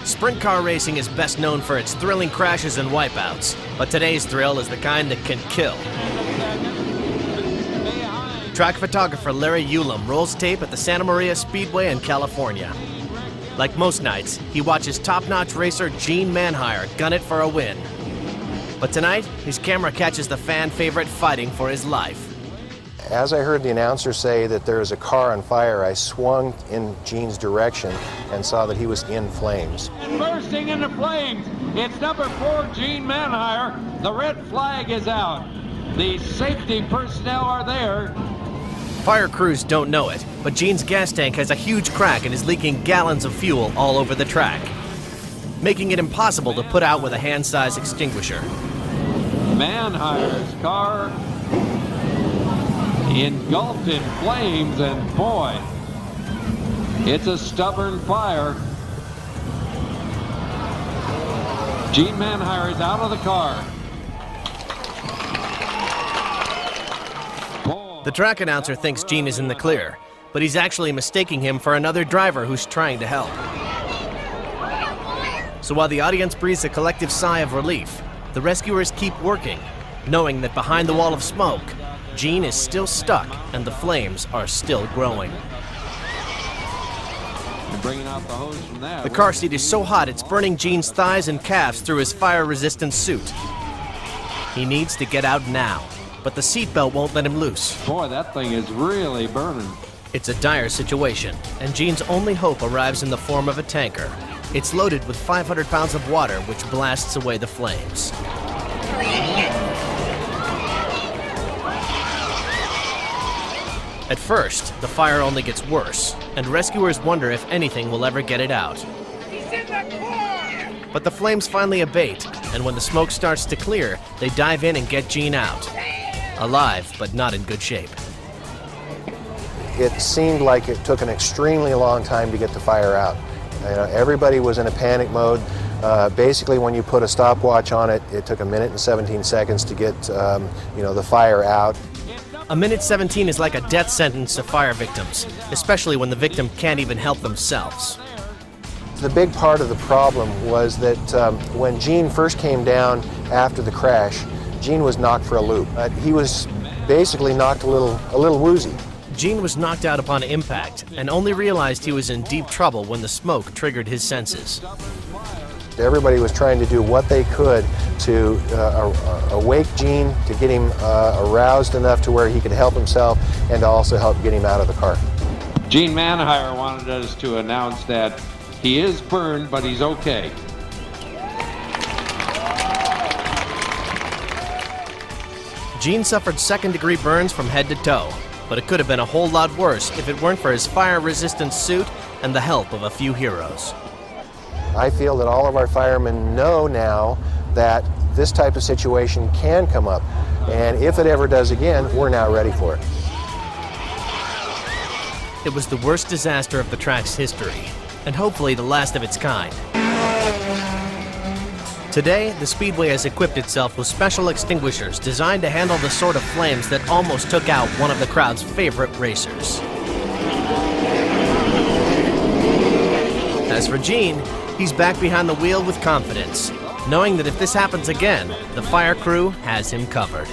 Sprint car racing is best known for its thrilling crashes and wipeouts, but today's thrill is the kind that can kill. Track photographer Larry Ulam rolls tape at the Santa Maria Speedway in California. Like most nights, he watches top-notch racer Gene Manhire gun it for a win. But tonight, his camera catches the fan favorite fighting for his life. As I heard the announcer say that there is a car on fire, I swung in Gene's direction and saw that he was in flames. And bursting into flames, it's number 4, Gene Manhire. The red flag is out. The safety personnel are there. Fire crews don't know it, but Gene's gas tank has a huge crack and is leaking gallons of fuel all over the track, making it impossible to put out with a hand-size extinguisher. Manhire's car engulfed in flames, and boy, it's a stubborn fire. Gene Manhire is out of the car. The track announcer thinks Gene is in the clear, but he's actually mistaking him for another driver who's trying to help. So while the audience breathes a collective sigh of relief, the rescuers keep working, knowing that behind the wall of smoke, Gene is still stuck and the flames are still growing. The car seat is so hot it's burning Gene's thighs and calves through his fire-resistant suit. He needs to get out now, but the seatbelt won't let him loose. Boy, that thing is really burning. It's a dire situation, and Gene's only hope arrives in the form of a tanker. It's loaded with 500 pounds of water, which blasts away the flames. At first, the fire only gets worse, and rescuers wonder if anything will ever get it out. But the flames finally abate, and when the smoke starts to clear, they dive in and get Gene out. Alive, but not in good shape. It seemed like it took an extremely long time to get the fire out. Everybody was in a panic mode. Basically, when you put a stopwatch on it, it took 1 minute and 17 seconds to get the fire out. 1 minute 17 is like a death sentence to fire victims, especially when the victim can't even help themselves. The big part of the problem was that when Gene first came down after the crash, Gene was knocked for a loop. He was basically knocked a little woozy. Gene was knocked out upon impact and only realized he was in deep trouble when the smoke triggered his senses. Everybody was trying to do what they could to awake Gene, to get him aroused enough to where he could help himself and to also help get him out of the car. Gene Manhire wanted us to announce that he is burned, but he's okay. Gene suffered second-degree burns from head to toe, but it could have been a whole lot worse if it weren't for his fire-resistant suit and the help of a few heroes. I feel that all of our firemen know now that this type of situation can come up, and if it ever does again, we're now ready for it. It was the worst disaster of the track's history, and hopefully the last of its kind. Today, the Speedway has equipped itself with special extinguishers designed to handle the sort of flames that almost took out one of the crowd's favorite racers. As for Gene, he's back behind the wheel with confidence, knowing that if this happens again, the fire crew has him covered.